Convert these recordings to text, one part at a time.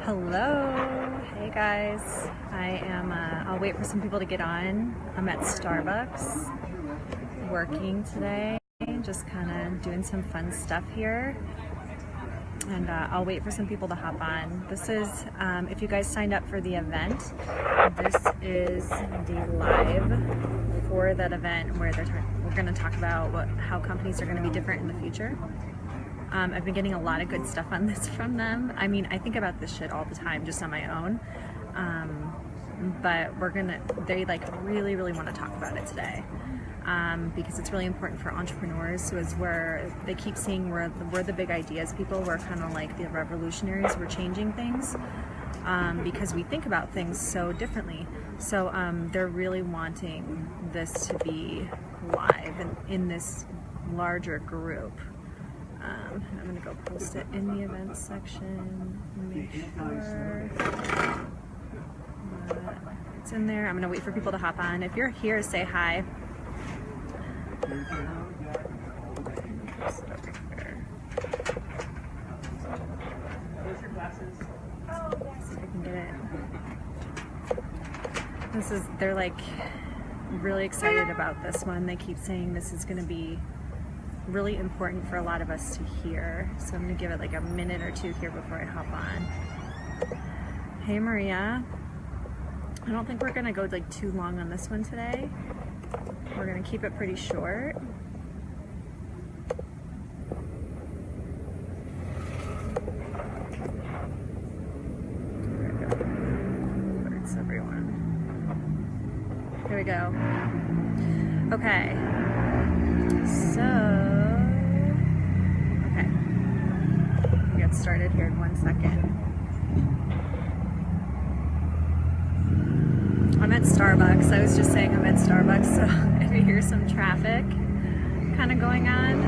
Hello, hey guys. I'll wait for some people to get on. I'm at Starbucks working today, just kind of doing some fun stuff here. And I'll wait for some people to hop on. This is, if you guys signed up for the event, this is the live for that event where we're going to talk about how companies are going to be different in the future. I've been getting a lot of good stuff on this from them. I mean, I think about this shit all the time just on my own. But they like really want to talk about it today. Because it's really important for entrepreneurs. So is where they keep saying we're the big ideas people. We're kind of like the revolutionaries. We're changing things because we think about things so differently. So they're really wanting this to be live and in this larger group. I'm going to go post it in the events section. Make sure it's in there. I'm going to wait for people to hop on. If you're here, say hi. Where's your glasses? Oh, see if I can get it. They're like really excited about this one. They keep saying this is going to be really important for a lot of us to hear. So I'm going to give it like a minute or two here before I hop on. Hey Maria. I don't think we're going to go like too long on this one today. We're going to keep it pretty short. Where's everyone? Here we go. Okay. We'll get started here in 1 second. I'm at Starbucks. I was just saying I'm at Starbucks, so if you hear some traffic kind of going on,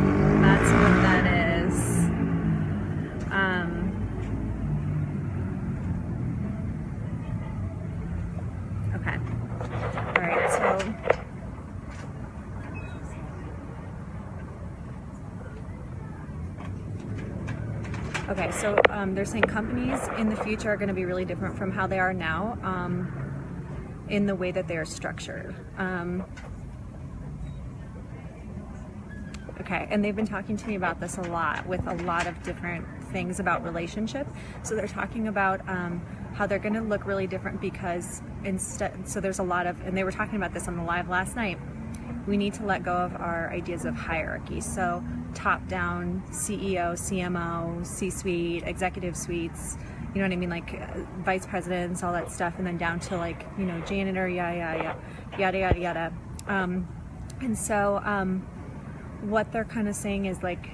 that's what that is. Okay. All right, so they're saying companies in the future are going to be really different from how they are now. In the way that they are structured. Okay, and they've been talking to me about this a lot with a lot of different things about relationship. So they're talking about how they're going to look really different because so there's a lot of, and they were talking about this on the live last night, we need to let go of our ideas of hierarchy. So top down, CEO, CMO, C-suite, executive suites, you know what I mean, like vice presidents, all that stuff, and then down to like, you know, janitor, yada yada. And so what they're kind of saying is like,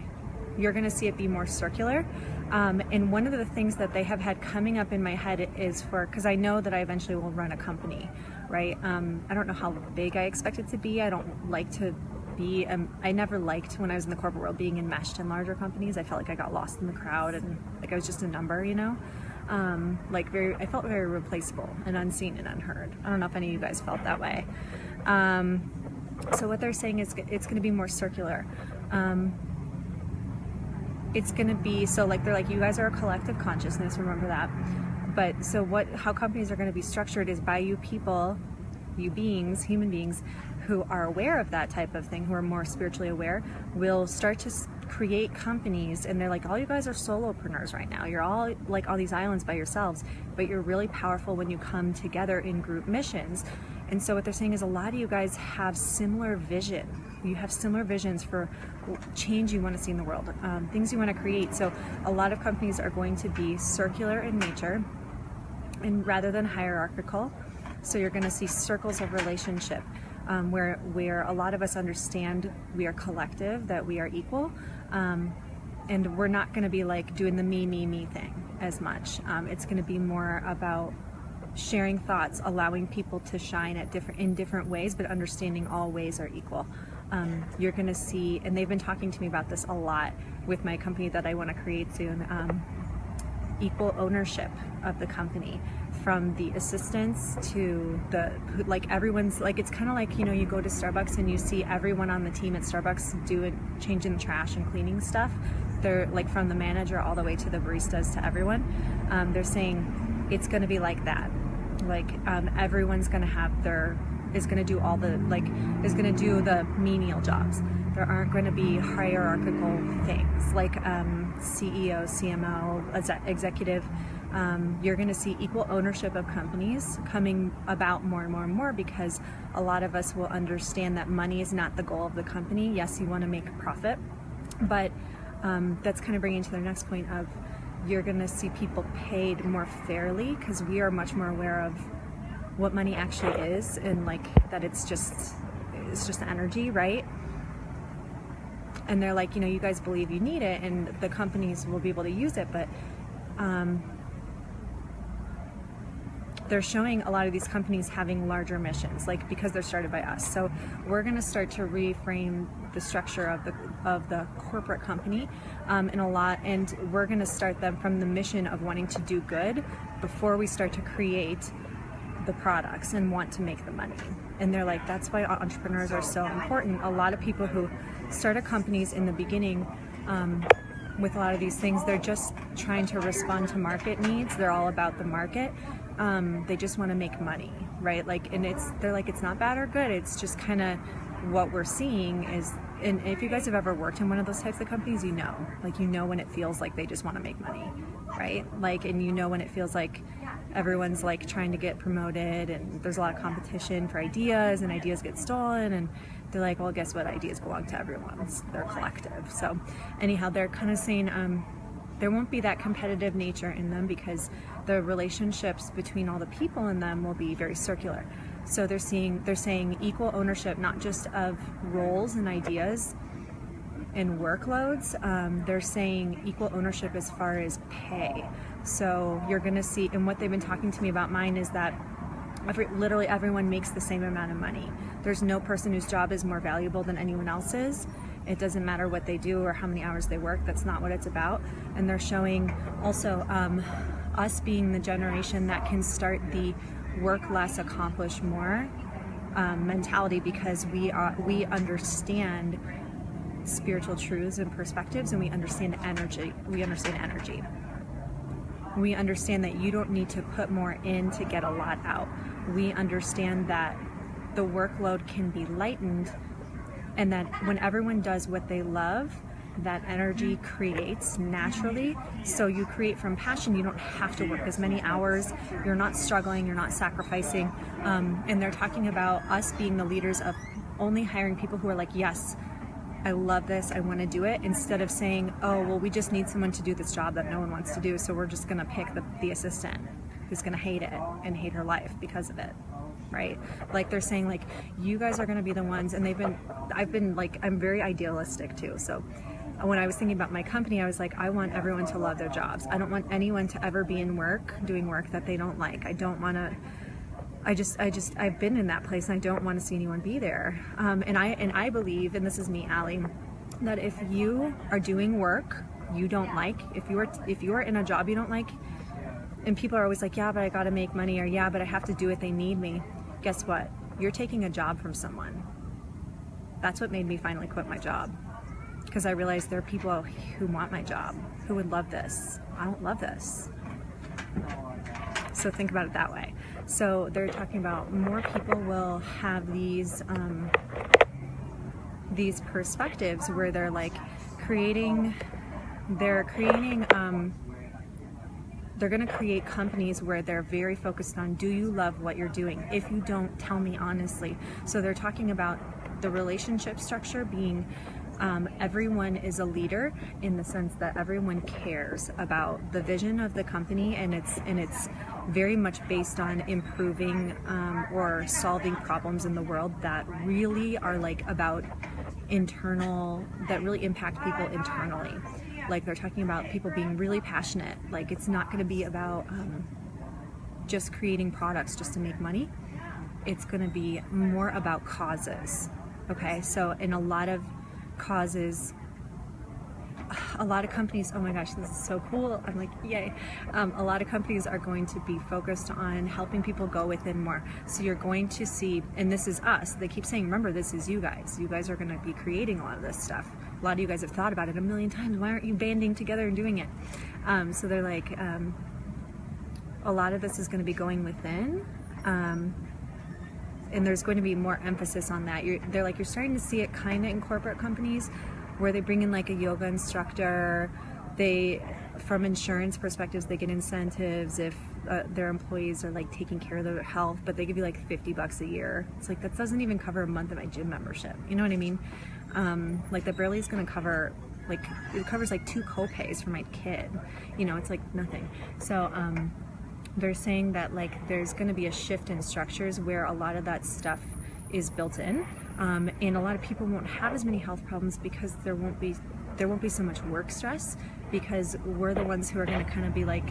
you're going to see it be more circular. And one of the things that they have had coming up in my head is because I know that I eventually will run a company, right? I don't know how big I expect it to be. I don't like to be, I never liked when I was in the corporate world being enmeshed in larger companies. I felt like I got lost in the crowd and like I was just a number, you know? I felt very replaceable and unseen and unheard. I don't know if any of you guys felt that way. So what they're saying is it's going to be more circular. It's going to be, so like they're like, you guys are a collective consciousness, remember that. But so how companies are going to be structured is by you people, you beings, human beings, who are aware of that type of thing, who are more spiritually aware, will start to create companies. And they're like, all you guys are solopreneurs right now. You're all like all these islands by yourselves, but you're really powerful when you come together in group missions. And so what they're saying is a lot of you guys have similar vision. You have similar visions for change you want to see in the world, things you want to create. So a lot of companies are going to be circular in nature and rather than hierarchical. So you're going to see circles of relationship. Where a lot of us understand we are collective, that we are equal, and we're not going to be like doing the me thing as much. It's going to be more about sharing thoughts, allowing people to shine in different ways, but understanding all ways are equal. You're going to see, and they've been talking to me about this a lot with my company that I want to create soon, equal ownership of the company. From the assistants to like everyone's, like it's kind of like, you know, you go to Starbucks and you see everyone on the team at Starbucks changing the trash and cleaning stuff. they're like from the manager all the way to the baristas to everyone. They're saying it's going to be like that. Like everyone's going to have is going to do all the is going to do the menial jobs. There aren't going to be hierarchical things like CEO, CMO, executive. You're going to see equal ownership of companies coming about more and more and more, because a lot of us will understand that money is not the goal of the company. Yes, you want to make a profit, but that's kind of bringing to the next point of you're going to see people paid more fairly, because we are much more aware of what money actually is, and like that it's just energy, right? And they're like, you know, you guys believe you need it and the companies will be able to use it, but they're showing a lot of these companies having larger missions, like because they're started by us. So we're going to start to reframe the structure of the corporate company in a lot, and we're going to start them from the mission of wanting to do good before we start to create the products and want to make the money. And they're like, that's why entrepreneurs are so important. A lot of people who started companies in the beginning with a lot of these things, they're just trying to respond to market needs. They're all about the market. They just want to make money, right? Like, and they're like, it's not bad or good. It's just kind of what we're seeing is, and if you guys have ever worked in one of those types of companies, you know when it feels like they just want to make money, right? Like, and you know when it feels like everyone's like trying to get promoted and there's a lot of competition for ideas and ideas get stolen, and they're like, well, guess what? Ideas belong to everyone. They're collective. So anyhow, they're kind of saying there won't be that competitive nature in them, because the relationships between all the people in them will be very circular. So they're saying equal ownership, not just of roles and ideas and workloads. They're saying equal ownership as far as pay. So you're going to see, and what they've been talking to me about mine is that literally everyone makes the same amount of money. There's no person whose job is more valuable than anyone else's. It doesn't matter what they do or how many hours they work. That's not what it's about. And they're showing also us being the generation that can start the work less, accomplish more mentality, because we understand spiritual truths and perspectives, and we understand energy. We understand that you don't need to put more in to get a lot out. We understand that the workload can be lightened, and that when everyone does what they love, that energy creates naturally. So you create from passion. You don't have to work as many hours. You're not struggling. You're not sacrificing. And they're talking about us being the leaders of only hiring people who are like, yes, I love this, I want to do it, instead of saying, oh, well, we just need someone to do this job that no one wants to do, so we're just going to pick the assistant who's going to hate it and hate her life because of it, right? Like they're saying, like, you guys are going to be the ones, and I'm very idealistic too. So when I was thinking about my company, I was like, I want everyone to love their jobs. I don't want anyone to ever be in work, doing work that they don't like. I don't want to, I've been in that place, and I don't want to see anyone be there. And I believe, and this is me, Allie, that if you are doing work you don't like, if you are in a job you don't like, and people are always like, yeah, but I got to make money, or yeah, but I have to do it, they need me. Guess what? You're taking a job from someone. That's what made me finally quit my job, because I realized there are people who want my job, who would love this. I don't love this. So think about it that way. So they're talking about more people will have these perspectives where they're like they're going to create companies where they're very focused on, do you love what you're doing? If you don't, tell me honestly. So they're talking about the relationship structure being everyone is a leader, in the sense that everyone cares about the vision of the company, and it's very much based on improving or solving problems in the world that really are like about internal, that really impact people internally. Like they're talking about people being really passionate. Like it's not going to be about just creating products just to make money. It's going to be more about causes. Okay, so in a lot of causes, a lot of companies, oh my gosh, this is so cool. I'm like, yay. A lot of companies are going to be focused on helping people go within more. So you're going to see, and this is us. They keep saying, remember, this is you guys. You guys are going to be creating a lot of this stuff. A lot of you guys have thought about it a million times. Why aren't you banding together and doing it? So they're like, a lot of this is going to be going within. And there's going to be more emphasis on that. They're like, you're starting to see it kind of in corporate companies, where they bring in like a yoga instructor. From insurance perspectives, they get incentives if their employees are like taking care of their health, but they give you like $50 a year. It's like, that doesn't even cover a month of my gym membership. You know what I mean? Like that barely is going to cover, like it covers like 2 co-pays for my kid. You know, it's like nothing. So they're saying that like there's going to be a shift in structures where a lot of that stuff is built in. And a lot of people won't have as many health problems because there won't be so much work stress, because we're the ones who are going to kind of be like,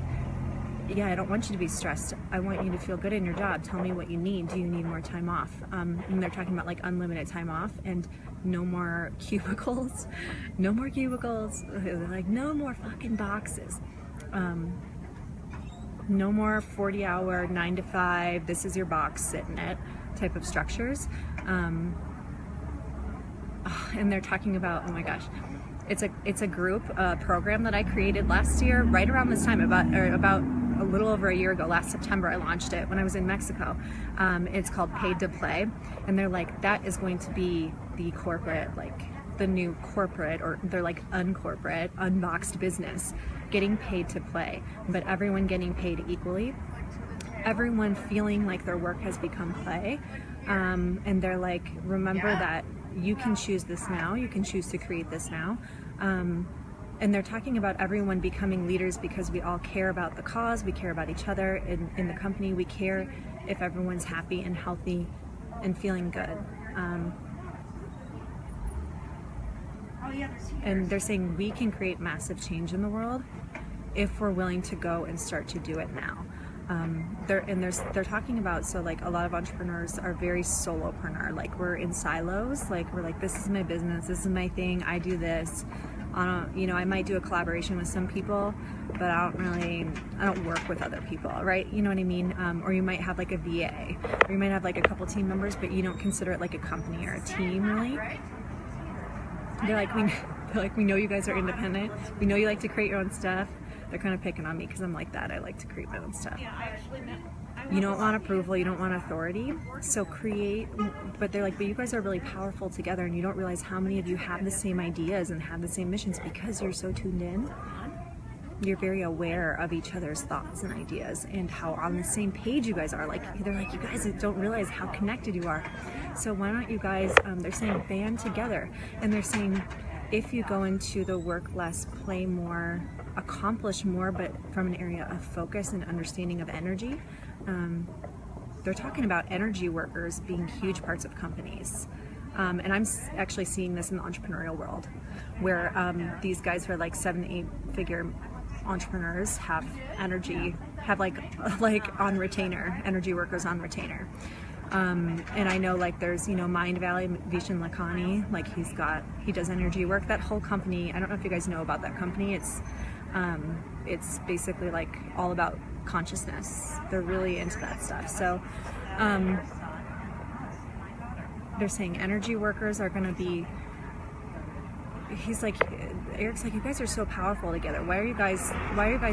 yeah, I don't want you to be stressed. I want you to feel good in your job. Tell me what you need. Do you need more time off? And they're talking about like unlimited time off and no more cubicles. No more cubicles. Like no more fucking boxes. No more 40-hour 9 to 5. This is your box, sit in it type of structures. And they're talking about, oh my gosh, it's a group program that I created last year, right around this time, about a little over a year ago. Last September I launched it when I was in Mexico. It's called Paid to Play, and they're like, that is going to be the corporate, like the new corporate, or they're like uncorporate, unboxed business, getting paid to play, but everyone getting paid equally, everyone feeling like their work has become play. And they're like, remember that you can choose this now, you can choose to create this now. And they're talking about everyone becoming leaders because we all care about the cause, we care about each other in the company, we care if everyone's happy and healthy and feeling good. And they're saying we can create massive change in the world if we're willing to go and start to do it now. They're talking about, so like a lot of entrepreneurs are very solopreneur, like we're in silos, like we're like, this is my business, this is my thing, I do this. You know, I might do a collaboration with some people, but I don't work with other people, right? You know what I mean? Or you might have like a VA, or you might have like a couple team members, but you don't consider it like a company or a team, really. They're like, we know you guys are independent, we know you like to create your own stuff. They're kind of picking on me because I'm like that. I like to create my own stuff. You don't want approval, you don't want authority, so create. But they're like, but you guys are really powerful together, and you don't realize how many of you have the same ideas and have the same missions because you're so tuned in. You're very aware of each other's thoughts and ideas and how on the same page you guys are. Like, they're like, you guys don't realize how connected you are. So why don't you guys, they're saying band together, and they're saying if you go into the work less, play more, accomplish more, but from an area of focus and understanding of energy. They're talking about energy workers being huge parts of companies. And I'm actually seeing this in the entrepreneurial world, where these guys who are like 7-8 figure entrepreneurs have energy, have like on retainer, energy workers on retainer. And I know like there's, you know, Mind Valley, Vishen Lakhani, like he does energy work. That whole company, I don't know if you guys know about that company. It's basically like all about consciousness. They're really into that stuff. So they're saying energy workers are going to be, Eric's like, you guys are so powerful together. Why are you guys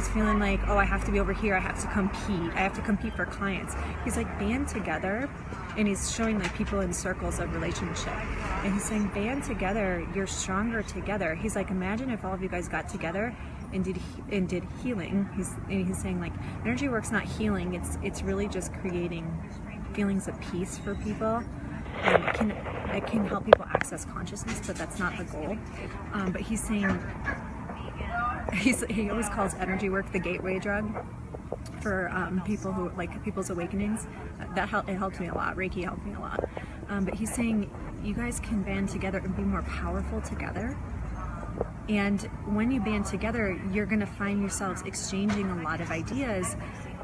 feeling like, oh, I have to be over here, I have to compete for clients? He's like, band together. And he's showing like people in circles of relationship, and he's saying, band together, you're stronger together. He's like, imagine if all of you guys got together and did healing. He's saying like, energy work's not healing, it's really just creating feelings of peace for people. It can help people access consciousness, but that's not the goal. But he's saying, he always calls energy work the gateway drug for people who like people's awakenings. It helped me a lot. Reiki helped me a lot. But he's saying you guys can band together and be more powerful together. And when you band together, you're going to find yourselves exchanging a lot of ideas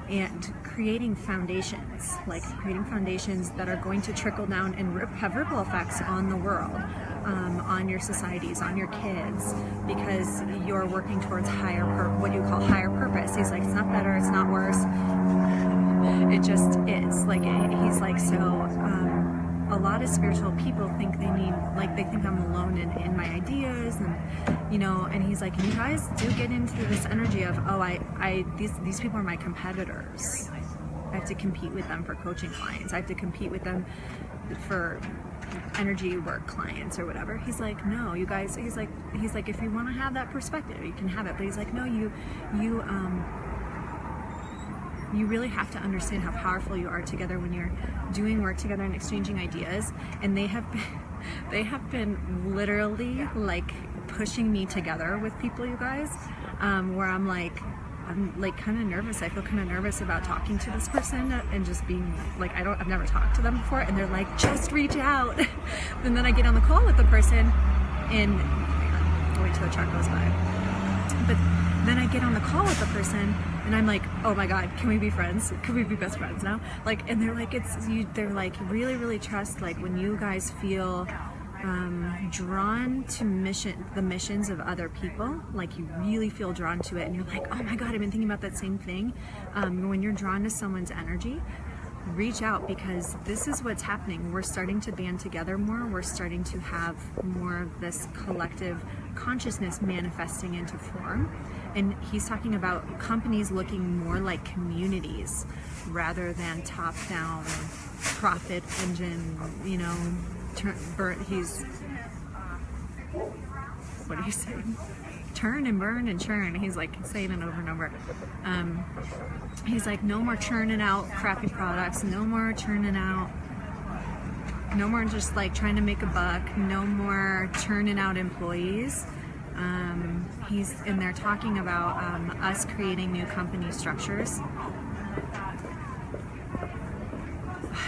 and creating foundations that are going to trickle down and have ripple effects on the world. on your societies, on your kids, because you're working towards what you call higher purpose. He's like, it's not better, it's not worse, it just is. Like, he's like, so a lot of spiritual people think they need, like, they think I'm alone in my ideas, and you know, and he's like, you guys do get into this energy of, oh, these people are my competitors. I have to compete with them for coaching clients. I have to compete with them for energy work clients or whatever. He's like, no, you guys, he's like, if you want to have that perspective, you can have it. But he's like, no, you really have to understand how powerful you are together when you're doing work together and exchanging ideas. And they have been literally like pushing me together with people, you guys, where I'm like kind of nervous. I feel kind of nervous about talking to this person and just being like, I've never talked to them before, and they're like, just reach out. And then I get on the call with the person, and I'll wait till the truck goes by. But then I get on the call with the person, and I'm like, oh my God, can we be friends? Can we be best friends now? Like, and they're like, they're like, really, really trust, like, when you guys feel drawn to the missions of other people, like you really feel drawn to it, and you're like, oh my God, I've been thinking about that same thing. When you're drawn to someone's energy, reach out, because this is what's happening. We're starting to band together more. We're starting to have more of this collective consciousness manifesting into form. And he's talking about companies looking more like communities rather than top-down profit engine, you know, what are you saying? Turn and burn and churn. He's like saying it over and over. He's like, no more churning out crappy products, no more churning out, no more just like trying to make a buck, no more churning out employees. He's in there talking about us creating new company structures.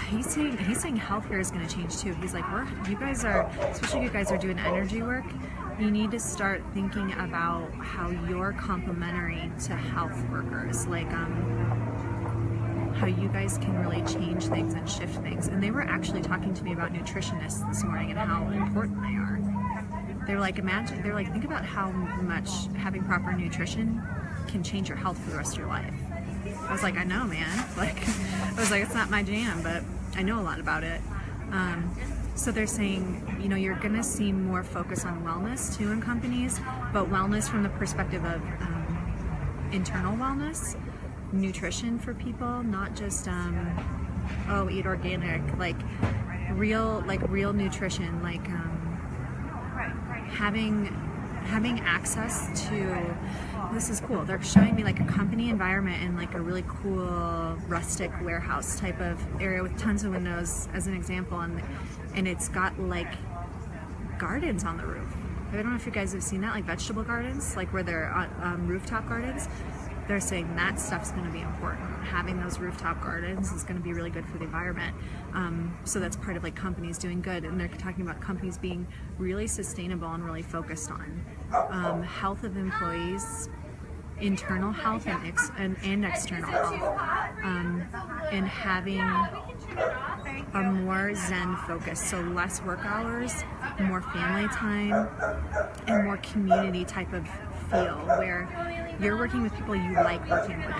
He's saying healthcare is going to change too. He's like, especially you guys are doing energy work, you need to start thinking about how you're complementary to health workers, like how you guys can really change things and shift things. And they were actually talking to me about nutritionists this morning and how important they are. They're like, think about how much having proper nutrition can change your health for the rest of your life. I was like, I know, man. Like, I was like, it's not my jam, but I know a lot about it. So they're saying, you know, you're going to see more focus on wellness too in companies, but wellness from the perspective of internal wellness, nutrition for people, not just eat organic, like real nutrition, like having access to. This is cool. They're showing me like a company environment in like a really cool rustic warehouse type of area with tons of windows as an example, and it's got like gardens on the roof. I don't know if you guys have seen that, like vegetable gardens, like where they're on rooftop gardens. They're saying that stuff's going to be important. Having those rooftop gardens is going to be really good for the environment. So that's part of like companies doing good, and they're talking about companies being really sustainable and really focused on health of employees, internal health and external health, and having a more Zen focus, so less work hours, more family time, and more community type of feel, where you're working with people you like working with.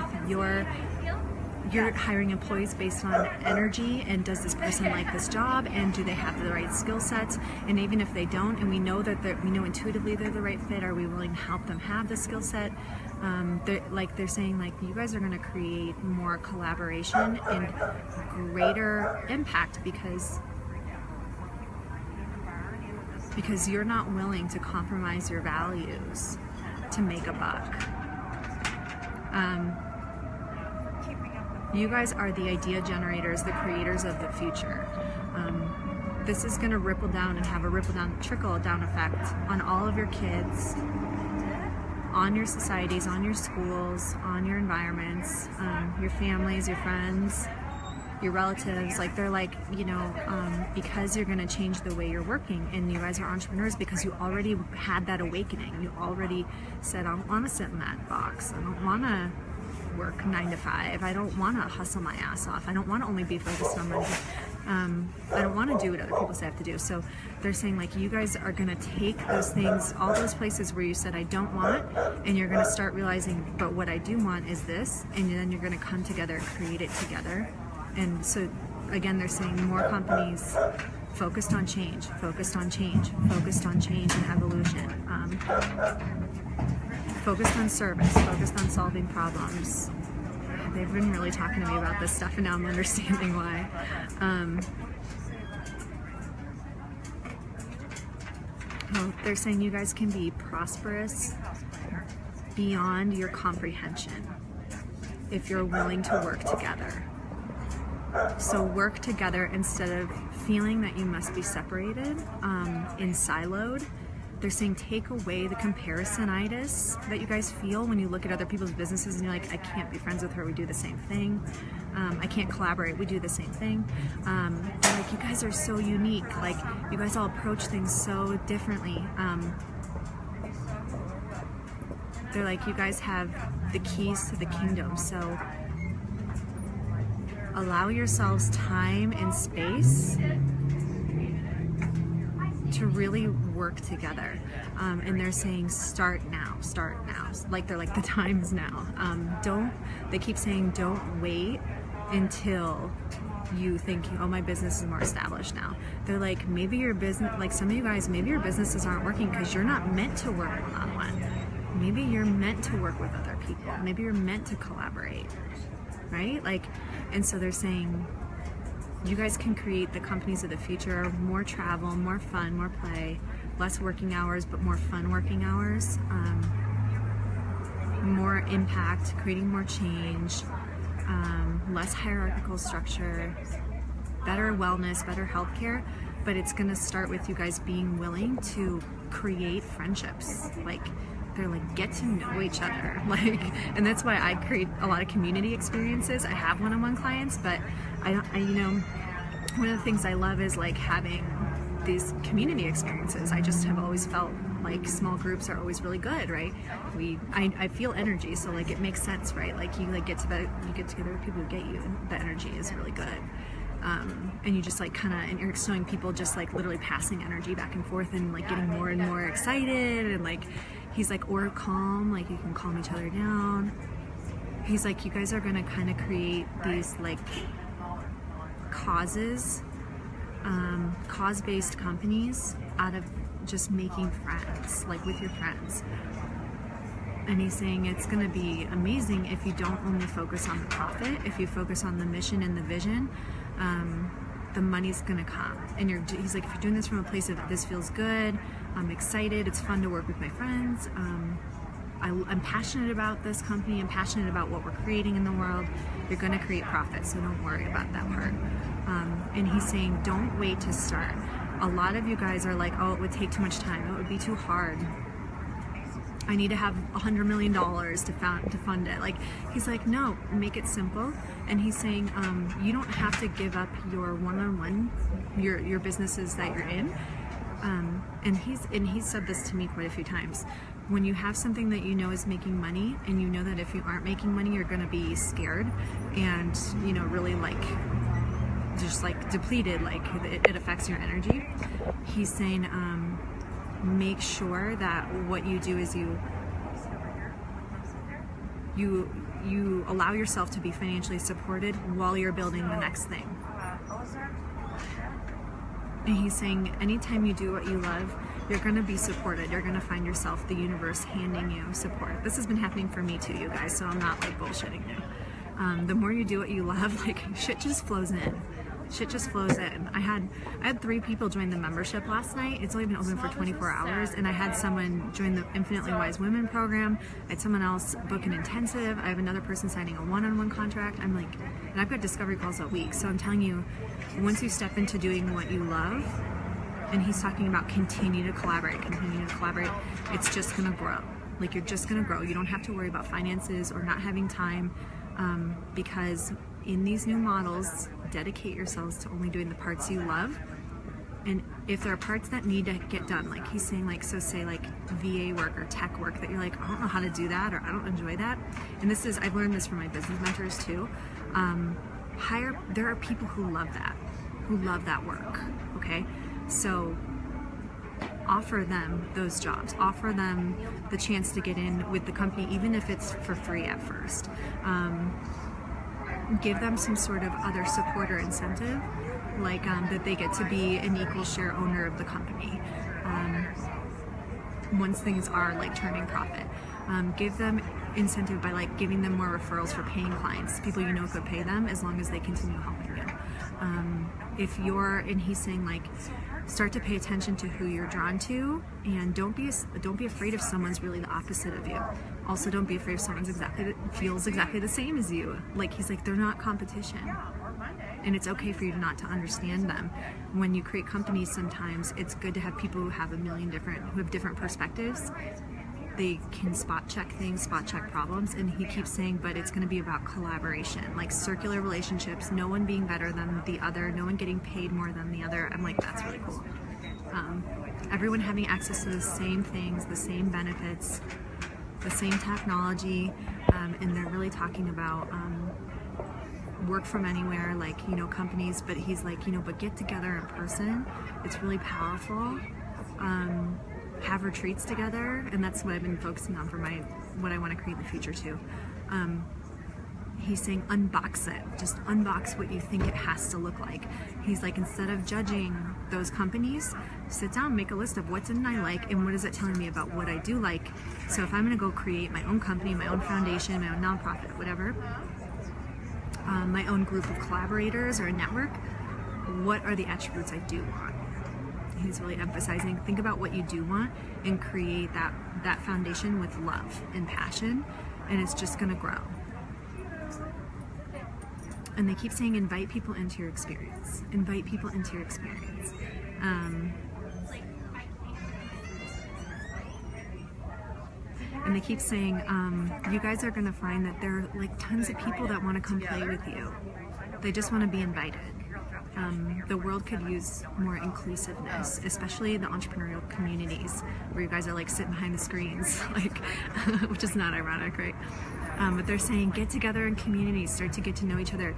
You're hiring employees based on energy, and does this person like this job, and do they have the right skill sets, and even if they don't, and we know intuitively they're the right fit, are we willing to help them have the skill set? They're saying, like, you guys are going to create more collaboration and greater impact because you're not willing to compromise your values to make a buck. You guys are the idea generators, the creators of the future. This is going to ripple down and have a trickle down effect on all of your kids, on your societies, on your schools, on your environments, your families, your friends, your relatives. Like, they're like, you know, because you're going to change the way you're working, and you guys are entrepreneurs because you already had that awakening. You already said, I don't want to sit in that box. I don't want to work 9 to 5. I don't want to hustle my ass off. I don't want to only be focused on money. I don't want to do what other people say I have to do. So they're saying like, you guys are going to take those things, all those places where you said I don't want, and you're going to start realizing, but what I do want is this, and then you're going to come together and create it together. And so again, they're saying more companies focused on change, focused on change, focused on change and evolution, focused on service, focused on solving problems. They've been really talking to me about this stuff, and now I'm understanding why. They're saying you guys can be prosperous beyond your comprehension if you're willing to work together. So work together instead of feeling that you must be separated and siloed. They're saying take away the comparisonitis that you guys feel when you look at other people's businesses and you're like, I can't be friends with her, we do the same thing. I can't collaborate, we do the same thing. They're like, you guys are so unique. Like, you guys all approach things so differently. They're like, you guys have the keys to the kingdom. So allow yourselves time and space to really work together. And they're saying start now, like they're like, the time's now. They keep saying don't wait until you think, oh, my business is more established now. They're like, maybe your business, like some of you guys, maybe your businesses aren't working because you're not meant to work one-on-one. Maybe you're meant to work with other people. Maybe you're meant to collaborate, right? Like, and so they're saying, you guys can create the companies of the future, more travel, more fun, more play, less working hours, but more fun working hours, more impact, creating more change, less hierarchical structure, better wellness, better healthcare. But it's gonna start with you guys being willing to create friendships. Like, they're like, get to know each other. Like, and that's why I create a lot of community experiences. I have one-on-one clients, but you know, one of the things I love is like having these community experiences. I just have always felt like small groups are always really good, right? I feel energy, so like it makes sense, right? Like you get together with people who get you, and the energy is really good. And you just like kind of, and you're showing people just like literally passing energy back and forth and like getting more and more excited, and like he's like, or calm, like you can calm each other down. He's like, you guys are gonna kind of create these like cause-based companies out of just making friends, like with your friends. And he's saying it's going to be amazing if you don't only focus on the profit, if you focus on the mission and the vision, the money's going to come. And he's like, if you're doing this from a place of this feels good, I'm excited, it's fun to work with my friends, I'm passionate about this company, I'm passionate about what we're creating in the world, you're going to create profit, so don't worry about that part. And he's saying, don't wait to start. A lot of you guys are like, oh, it would take too much time, it would be too hard, I need to have $100 million to fund it. Like, he's like, no, make it simple. And he's saying, you don't have to give up your one-on-one, your businesses that you're in. And he's said this to me quite a few times. When you have something that you know is making money, and you know that if you aren't making money, you're going to be scared and, you know, really like just like depleted, like it affects your energy. He's saying, make sure that what you do is you allow yourself to be financially supported while you're building the next thing. And he's saying, anytime you do what you love, you're going to be supported. You're going to find yourself, the universe handing you support. This has been happening for me too, you guys, so I'm not like bullshitting you. The more you do what you love, like shit just flows in. Shit just flows in. I had 3 people join the membership last night. It's only been open for 24 hours, and I had someone join the Infinitely Wise Women program. I had someone else book an intensive. I have another person signing a one-on-one contract. I'm like, and I've got discovery calls all week. So I'm telling you, once you step into doing what you love, and he's talking about continue to collaborate, it's just gonna grow. Like, you're just gonna grow. You don't have to worry about finances or not having time, because in these new models, dedicate yourselves to only doing the parts you love. And if there are parts that need to get done, like he's saying, like, so say like VA work or tech work that you're like, I don't know how to do that, or I don't enjoy that. And this is, I've learned this from my business mentors too. There are people who love that. who love that work, okay? So offer them those jobs, offer them the chance to get in with the company, even if it's for free at first. Give them some sort of other support or incentive, like that they get to be an equal share owner of the company once things are like turning profit. Give them incentive by like giving them more referrals for paying clients, people you know could pay them, as long as they continue helping you. If you're, and he's saying like, start to pay attention to who you're drawn to, and don't be afraid if someone's really the opposite of you. Also, don't be afraid if someone's feels exactly the same as you. Like, he's like, they're not competition, and it's okay for you not to understand them. When you create companies, sometimes it's good to have people who have different perspectives. They can spot check things, spot check problems, and he keeps saying, but it's going to be about collaboration, like circular relationships, no one being better than the other, no one getting paid more than the other. I'm like, that's really cool. Everyone having access to the same things, the same benefits, the same technology, and they're really talking about work from anywhere, like, you know, companies, but he's like, you know, but get together in person. It's really powerful. Have retreats together, and that's what I've been focusing on for what I want to create in the future too. He's saying unbox it, just unbox what you think it has to look like. He's like, instead of judging those companies, sit down, make a list of what didn't I like and what is it telling me about what I do like. So if I'm going to go create my own company, my own foundation, my own nonprofit, whatever, my own group of collaborators or a network, what are the attributes I do want? He's really emphasizing, think about what you do want and create that foundation with love and passion, and it's just going to grow. And they keep saying, invite people into your experience. Invite people into your experience. And they keep saying, you guys are going to find that there are like tons of people that want to come play with you. They just want to be invited. The world could use more inclusiveness, especially the entrepreneurial communities where you guys are like sitting behind the screens, like, which is not ironic, right? But they're saying, get together in communities, start to get to know each other,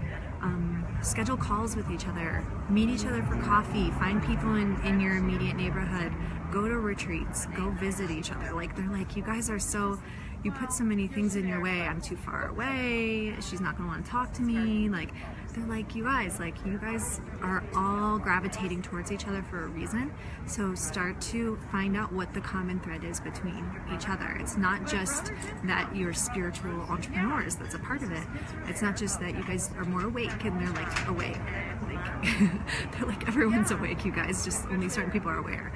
schedule calls with each other, meet each other for coffee, find people in your immediate neighborhood, go to retreats, go visit each other. Like, they're like, you guys are so, you put so many things in your way. I'm too far away, she's not gonna want to talk to me. Like, they're like, you guys are all gravitating towards each other for a reason. So start to find out what the common thread is between each other. It's not just that you're spiritual entrepreneurs, that's a part of it. It's not just that you guys are more awake and they're like awake. Like, they're like, everyone's awake, you guys, just only certain people are aware.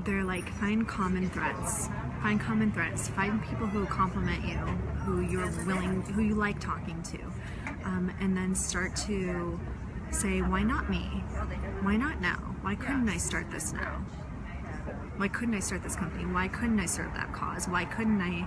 They're like, find common threads. Find common threads. Find people who compliment you, who you like talking to, and then start to say, why not me? Why not now? Why couldn't I start this now? Why couldn't I start this company? Why couldn't I serve that cause? Why couldn't I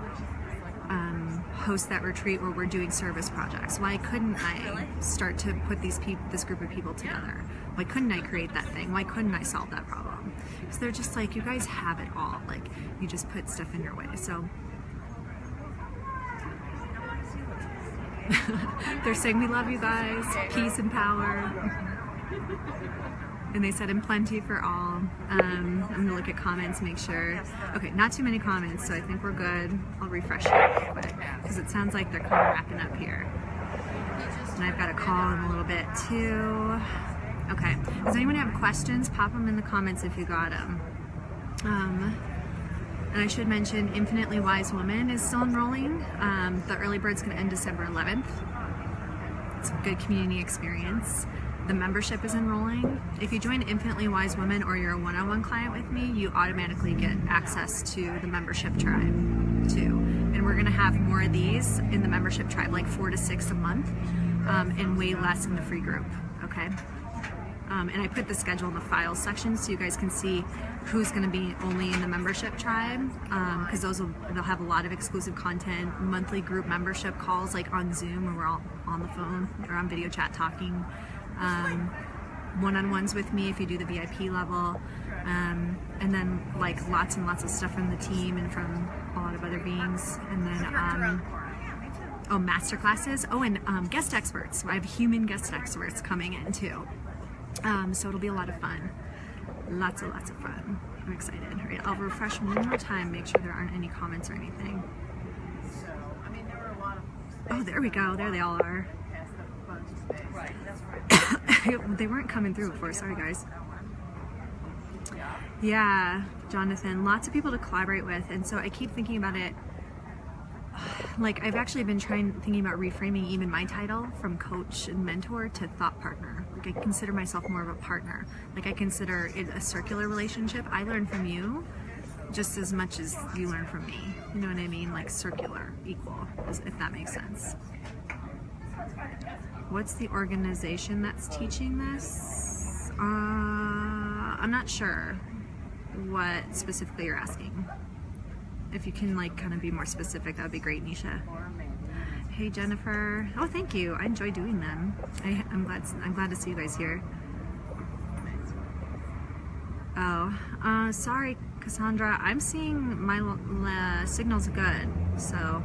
host that retreat where we're doing service projects? Why couldn't I start to put this group of people together? Why couldn't I create that thing? Why couldn't I solve that problem? So they're just like, you guys have it all. Like, you just put stuff in your way. So they're saying, we love you guys, peace and power. And they said, in plenty for all. I'm gonna look at comments, make sure. Okay, not too many comments, so I think we're good. I'll refresh it real quick, because it sounds like they're kind of wrapping up here. And I've got a call in a little bit too. Okay, does anyone have questions? Pop them in the comments if you got them. And I should mention, Infinitely Wise Woman is still enrolling. The early bird's gonna end December 11th. It's a good community experience. The membership is enrolling. If you join Infinitely Wise Woman or you're a one-on-one client with me, you automatically get access to the membership tribe too. And we're gonna have more of these in the membership tribe, like 4 to 6 a month, and way less in the free group, okay? And I put the schedule in the files section so you guys can see who's going to be only in the membership tribe, because they'll have a lot of exclusive content, monthly group membership calls like on Zoom where we're all on the phone or on video chat talking, one-on-ones with me if you do the VIP level, and then like lots and lots of stuff from the team and from a lot of other beings, and then Oh, master classes. Oh, and guest experts. I have human guest experts coming in too. So it'll be a lot of fun. Lots of fun. I'm excited. All right, I'll refresh one more time, make sure there aren't any comments or anything. Oh, there we go. There they all are. They weren't coming through before. Sorry, guys. Yeah, Jonathan. Lots of people to collaborate with, and so I keep thinking about it. Like, I've actually been thinking about reframing even my title from coach and mentor to thought partner. Like, I consider myself more of a partner. Like, I consider it a circular relationship. I learn from you just as much as you learn from me. You know what I mean? Like, circular, equal, if that makes sense. What's the organization that's teaching this? I'm not sure what specifically you're asking. If you can, like, kind of be more specific, that would be great, Nisha. Hey, Jennifer. Oh, thank you. I enjoy doing them. I'm glad to see you guys here. Oh, sorry, Cassandra. I'm seeing my signal's good. So,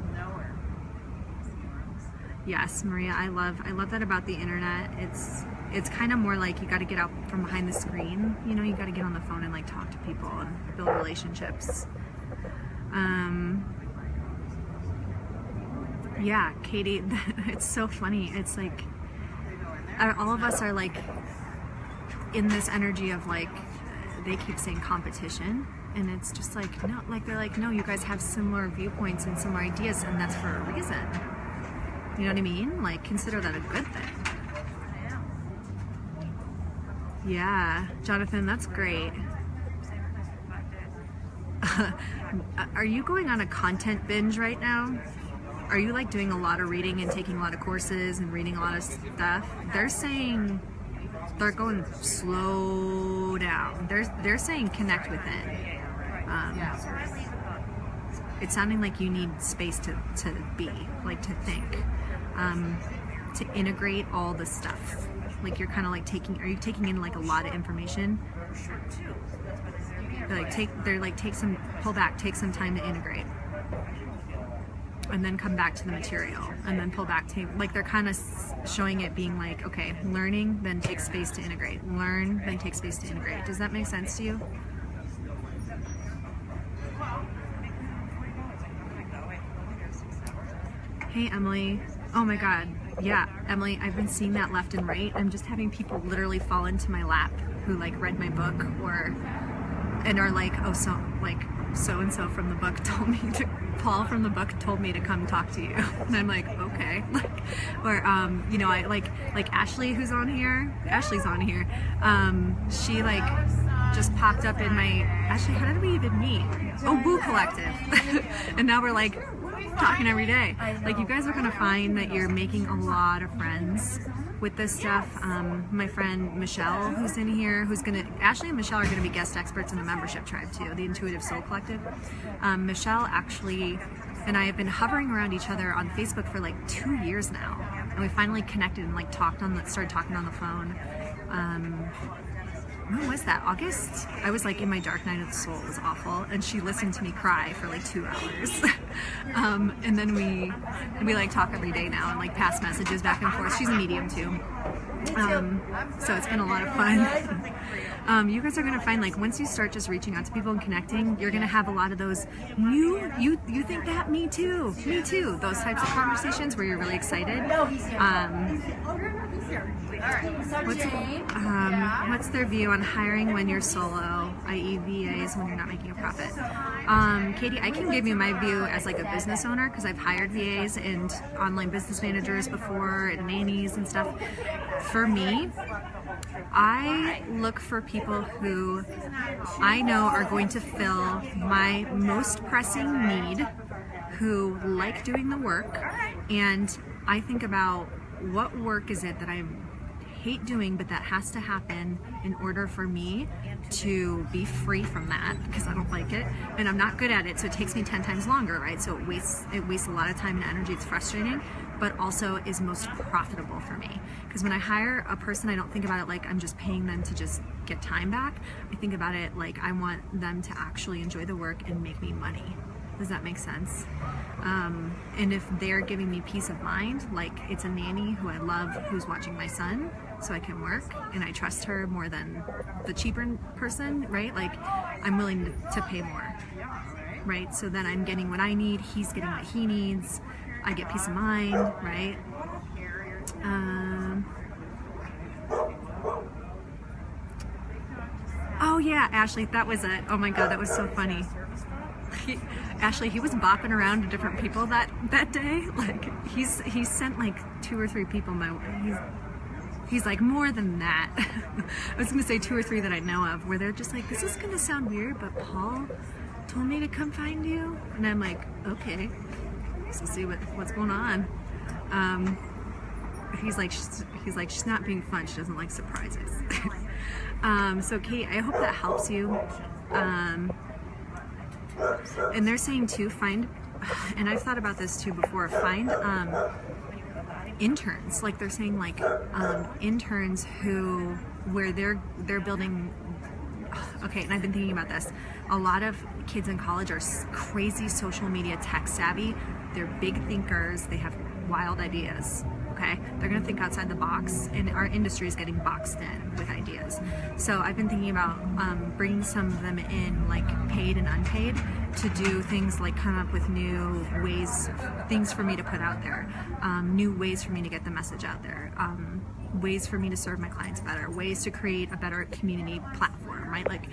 yes, Maria. I love that about the internet. It's kind of more like you got to get out from behind the screen. You know, you got to get on the phone and like talk to people and build relationships. Yeah, Katie, it's so funny. It's like all of us are like in this energy of like, they keep saying competition, and it's just like, no, like they're like, no, you guys have similar viewpoints and similar ideas, and that's for a reason. You know what I mean? Like, consider that a good thing. Yeah, Jonathan, that's great. Are you going on a content binge right now? Are you like doing a lot of reading and taking a lot of courses and reading a lot of stuff? They're saying they're going slow down. They're saying connect within. It's sounding like you need space to be, like to think, to integrate all the stuff. Like you're kind of like are you taking in like a lot of information? Pull back, take some time to integrate, and then come back to the material, and then pull back, like they're kind of showing it being like, okay, learning, then take space to integrate, learn, then take space to integrate. Does that make sense to you? Hey, Emily. Oh my God. Yeah, Emily, I've been seeing that left and right. I'm just having people literally fall into my lap who like read my book and are like, oh, so-and-so from the book told me to, Paul from the book told me to come talk to you. And I'm like, okay. Like, or, you know, I like Ashley, who's on here. Ashley's on here. She like just popped up in my, actually, how did we even meet? Oh, Woo Collective. And now we're like talking every day. Like, you guys are gonna find that you're making a lot of friends with this stuff. My friend Michelle, who's in here, Ashley and Michelle are gonna be guest experts in the membership tribe too, the Intuitive Soul Collective. Michelle actually and I have been hovering around each other on Facebook for like 2 years now, and we finally connected and like started talking on the phone. When was that? August? I was like in my dark night of the soul. It was awful, and she listened to me cry for like 2 hours. And then we like talk every day now and like pass messages back and forth. She's a medium too. So it's been a lot of fun. You guys are gonna find, like, once you start just reaching out to people and connecting, you're gonna have a lot of those you think that, me too, those types of conversations where you're really excited. What's their view on hiring when you're solo, i.e. VAs when you're not making a profit? Katie, I can give you my view as like a business owner, because I've hired VAs and online business managers before and nannies and stuff. For me, I look for people who I know are going to fill my most pressing need, who like doing the work, and I think about what work is it that I hate doing, but that has to happen in order for me to be free from that, because I don't like it and I'm not good at it, so it takes me 10 times longer, right? So it wastes a lot of time and energy. It's frustrating, but also is most profitable for me, because when I hire a person, I don't think about it like I'm just paying them to just get time back. I think about it like I want them to actually enjoy the work and make me money. Does that make sense? And if they're giving me peace of mind, like it's a nanny who I love who's watching my son so I can work and I trust her more than the cheaper person, right? Like I'm willing to pay more, right? So then I'm getting what I need, he's getting what he needs, I get peace of mind, right? Oh yeah, Ashley, that was it. Oh my God, that was so funny. Ashley, he was bopping around to different people that day. Like he's sent like 2 or 3 people my way. He's like more than that. I was gonna say 2 or 3 that I know of, where they're just like, this is gonna sound weird, but Paul told me to come find you, and I'm like, okay, so see what's going on. He's like, she's not being fun. She doesn't like surprises. So Kate, I hope that helps you. And they're saying too, find, and I've thought about this too before, find interns. Like they're saying like interns where they're building, okay, and I've been thinking about this. A lot of kids in college are crazy social media tech savvy. They're big thinkers. They have wild ideas. Okay, they're gonna think outside the box, and our industry is getting boxed in with ideas. So I've been thinking about bringing some of them in, like paid and unpaid, to do things like come up with new ways, things for me to put out there, new ways for me to get the message out there, ways for me to serve my clients better, ways to create a better community platform, right? Like,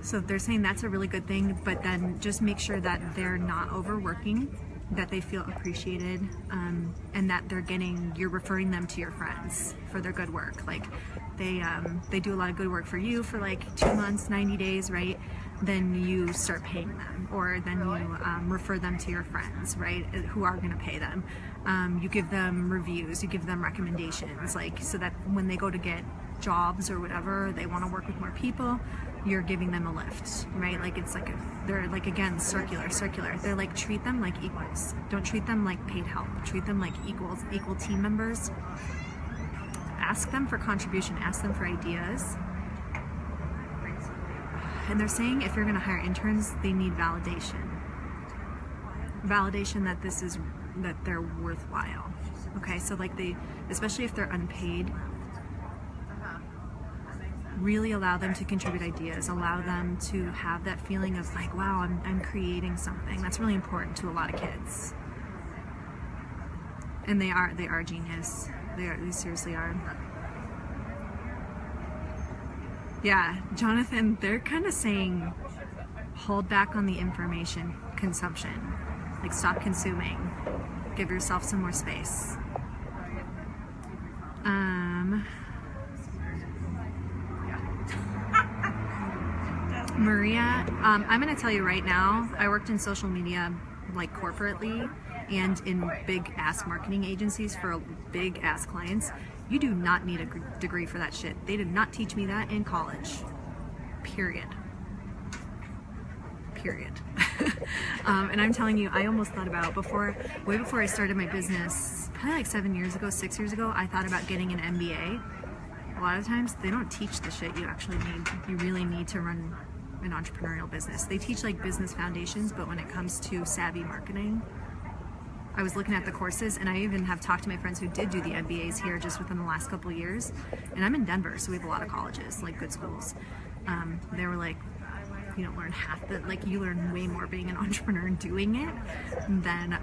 so they're saying that's a really good thing, but then just make sure that they're not overworking, that they feel appreciated, and that you're referring them to your friends for their good work. Like they do a lot of good work for you for like 2 months, 90 days, right? Then you start paying them, or then you refer them to your friends, right? Who are gonna pay them. You give them reviews, you give them recommendations, like so that when they go to get jobs or whatever, they wanna work with more people, you're giving them a lift, right? Like it's like they're like, again, circular. They're like, treat them like equals. Don't treat them like paid help. Treat them like equal team members. Ask them for contribution, ask them for ideas. And they're saying if you're gonna hire interns, they need validation. Validation that they're worthwhile. Okay, so like especially if they're unpaid, really allow them to contribute ideas, allow them to have that feeling of like, wow, I'm creating something. That's really important to a lot of kids. And they are genius. They seriously are. Yeah, Jonathan, they're kind of saying hold back on the information consumption. Like stop consuming. Give yourself some more space. Maria, I'm going to tell you right now, I worked in social media like corporately and in big ass marketing agencies for big ass clients. You do not need a degree for that shit. They did not teach me that in college. Period. And I'm telling you, I almost thought about way before I started my business, probably like 6 years ago, I thought about getting an MBA. A lot of times they don't teach the shit you actually need. You really need to run an entrepreneurial business. They teach like business foundations, but when it comes to savvy marketing, I was looking at the courses, and I even have talked to my friends who did do the MBAs here just within the last couple of years. And I'm in Denver, so we have a lot of colleges, like good schools. They were like, you don't learn half the, like you learn way more being an entrepreneur and doing it than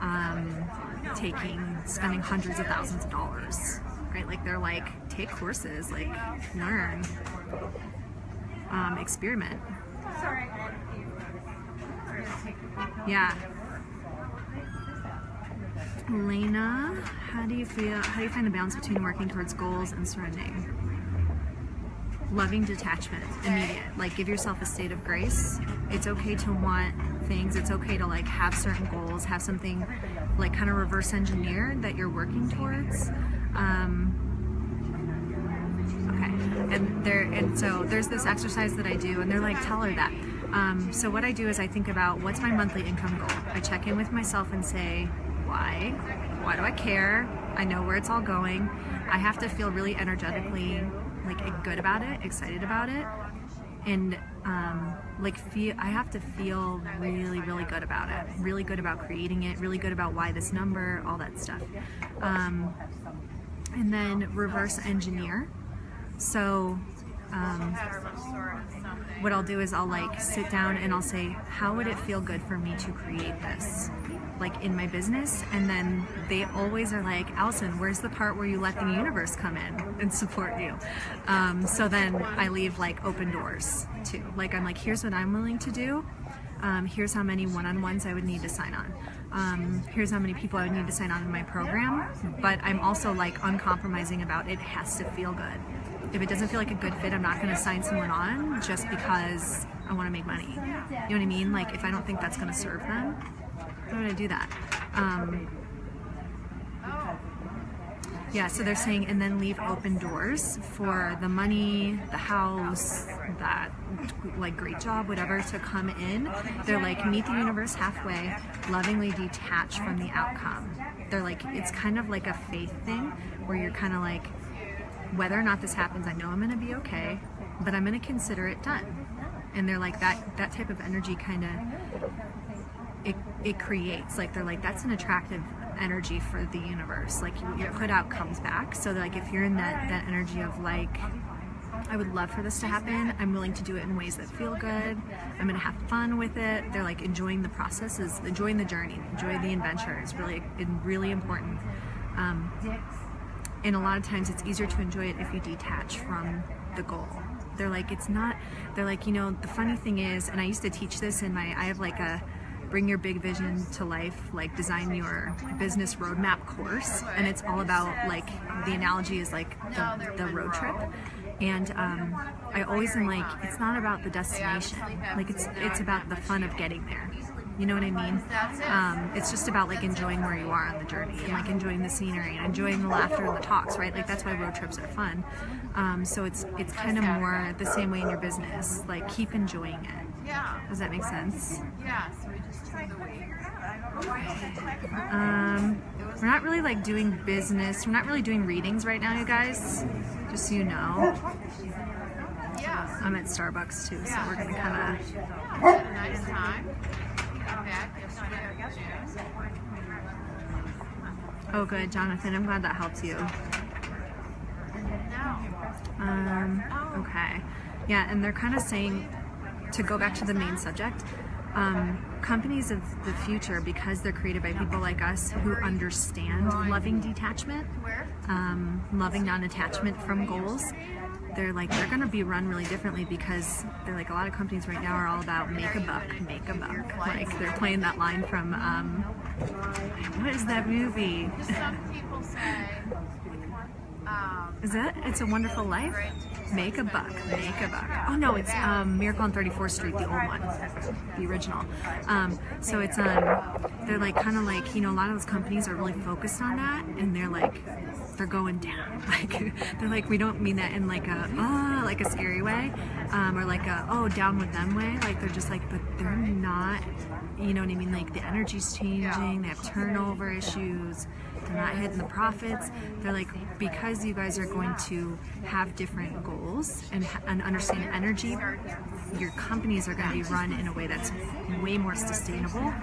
spending hundreds of thousands of dollars, right? Like they're like, take courses, like learn, experiment. Yeah. Elena, how do you find the balance between working towards goals and surrendering? Loving detachment, immediate. Like give yourself a state of grace. It's okay to want things. It's okay to like have certain goals, have something like kind of reverse engineer that you're working towards. Okay, and so there's this exercise that I do, and they're like, tell her that. So what I do is I think about what's my monthly income goal. I check in with myself and say, why? Why do I care? I know where it's all going. I have to feel really energetically like good about it, excited about it, and I have to feel really, really good about it, really good about creating it, really good about why this number, all that stuff. And then reverse engineer. So what I'll do is I'll like sit down and I'll say, how would it feel good for me to create this, like in my business? And then they always are like, Allison, where's the part where you let the universe come in and support you? So then I leave like open doors too. Like I'm like, here's what I'm willing to do. Here's how many one-on-ones I would need to sign on. Here's how many people I would need to sign on in my program. But I'm also like uncompromising about it has to feel good. If it doesn't feel like a good fit, I'm not going to sign someone on just because I want to make money. You know what I mean? Like if I don't think that's going to serve them, why would I do that? Yeah, so they're saying, and then leave open doors for the money, the house, that like great job, whatever, to come in. They're like, meet the universe halfway, lovingly detach from the outcome. They're like, it's kind of like a faith thing where you're kind of like, whether or not this happens, I know I'm going to be okay, but I'm going to consider it done. And they're like, that type of energy kind of, it creates, like, they're like, that's an attractive energy for the universe. Like you put out comes back. So like if you're in that energy of like, I would love for this to happen, I'm willing to do it in ways that feel good, I'm gonna have fun with it. They're like enjoying the process, is enjoying the journey, enjoy the adventure. It's really important. And a lot of times it's easier to enjoy it if you detach from the goal. They're like, it's not, they're like, you know, the funny thing is, and I used to teach this in I have like a bring your big vision to life, like design your business roadmap course, and it's all about like, the analogy is like the road trip. And I always am like, it's not about the destination, like it's about the fun of getting there. You know what I mean? It's just about like enjoying where you are on the journey and like enjoying the scenery and enjoying the laughter and the talks, right? Like that's why road trips are fun. So it's kind of more the same way in your business, like keep enjoying it. Yeah. Does that make sense? Yeah, so we just took the week. We're not really like doing business. We're not really doing readings right now, you guys. Just so you know. Yeah. I'm at Starbucks too, so we're gonna kind of. Had a nice time. Got back yesterday in June. Oh, good, Jonathan. I'm glad that helps you. No. Okay. Yeah, and they're kind of saying, to go back to the main subject, companies of the future, because they're created by people like us who understand loving detachment, loving non-attachment from goals, they're going to be run really differently, because they're like, a lot of companies right now are all about make a buck. Like they're playing that line from, what is that movie? Some people say, is that It's a Wonderful Life? Make a buck. Oh no, it's Miracle on 34th Street, the old one, the original. So it's they're like kind of like, you know, a lot of those companies are really focused on that, and they're like, they're going down. Like they're like, we don't mean that in like a scary way, or like a down with them way. Like they're just like, but they're not. You know what I mean? Like the energy's changing. They have turnover issues. They're not hitting the profits. They're like, because you guys are going to have different goals and understand energy, your companies are going to be run in a way that's way more sustainable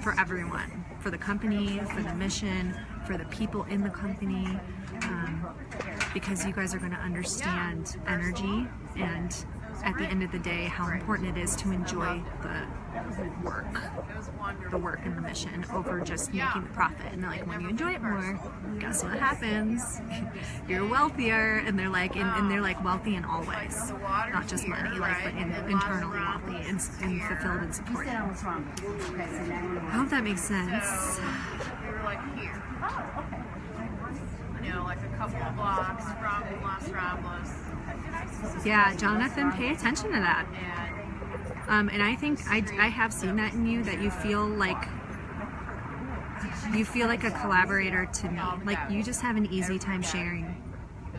for everyone, for the company, for the mission, for the people in the company, because you guys are going to understand energy, and at the end of the day, how important it is to enjoy the work and the mission over just making the profit. And they're like, when you enjoy it more, guess what happens? You're wealthier. And they're like, and they're like wealthy in all ways, not just money, like, but internally wealthy and fulfilled and supported. I hope that makes sense. we were like here. You know, like a couple of blocks from Los Ramblas. Yeah, Jonathan, pay attention to that. And I think I have seen that in you, that you feel like a collaborator to me. Like you just have an easy time sharing.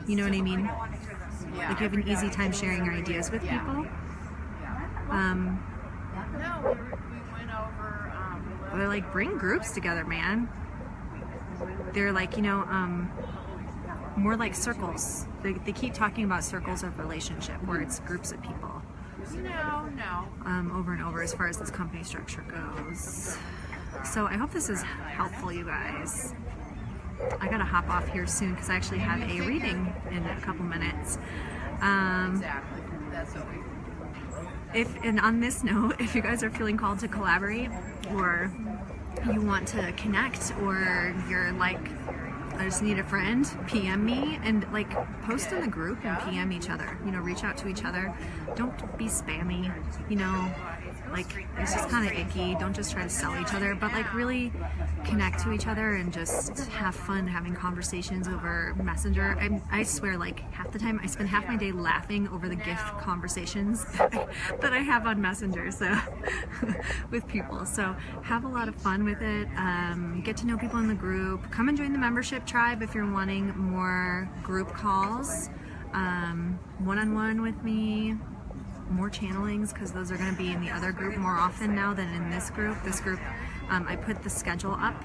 You know what I mean? Like you have an easy time sharing your ideas with people. No, we went over. They're like, bring groups together, man. They're like, you know, more like circles. They keep talking about circles of relationship, where it's groups of people. No. Over and over as far as this company structure goes. So I hope this is helpful, you guys. I gotta hop off here soon because I actually have a reading in a couple minutes. Exactly. That's what we. And on this note, if you guys are feeling called to collaborate, or you want to connect, or you're like, I just need a friend, PM me, and like post in the group and PM each other, you know, reach out to each other. Don't be spammy, you know, like it's just kind of icky. Don't just try to sell each other, but like really connect to each other and just have fun having conversations over Messenger. I swear, like half the time I spend half my day laughing over the GIF conversations that I have on Messenger, so with people. So have a lot of fun with it. Get to know people in the group. Come and join the membership tribe if you're wanting more group calls, one-on-one with me, more channelings, because those are going to be in the other group more often now than in this group. This group, I put the schedule up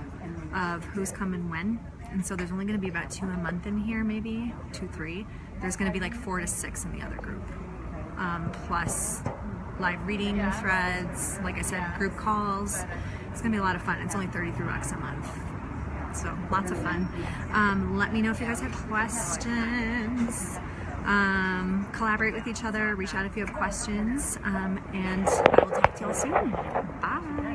of who's coming when, and so there's only going to be about 2 a month in here, maybe 2, 3. There's going to be like 4 to 6 in the other group, plus live reading threads, like I said, group calls. It's going to be a lot of fun. It's only $33 a month. So lots of fun. Let me know if you guys have questions. Collaborate with each other, reach out if you have questions, and I will talk to y'all soon. Bye.